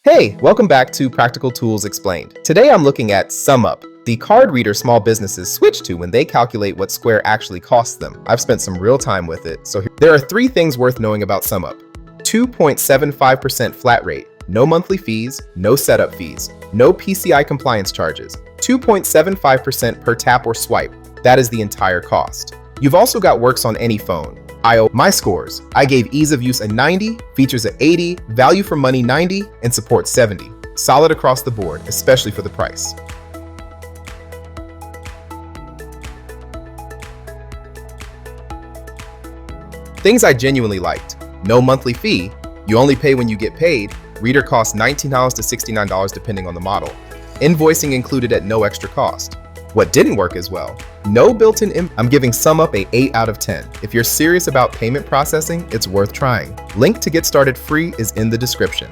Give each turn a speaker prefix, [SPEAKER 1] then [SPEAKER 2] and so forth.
[SPEAKER 1] Hey, welcome back to Practical Tools Explained. Today I'm looking at SumUp, the card reader small businesses switch to when they calculate what Square actually costs them. I've spent some real time with it, so there are 3 things worth knowing about SumUp. 2.75% flat rate, no monthly fees, no setup fees, no PCI compliance charges, 2.75% per tap or swipe. That is the entire cost. You've also got works on any phone. My scores. I gave ease of use a 90, features a 80, value for money 90, and support 70. Solid across the board, especially for the price. Things I genuinely liked. No monthly fee. You only pay when you get paid. Reader costs $19 to $69 depending on the model. Invoicing included at no extra cost. What didn't work as well? No built-in I'm giving SumUp a 8 out of 10. If you're serious about payment processing, it's worth trying. Link to get started free is in the description.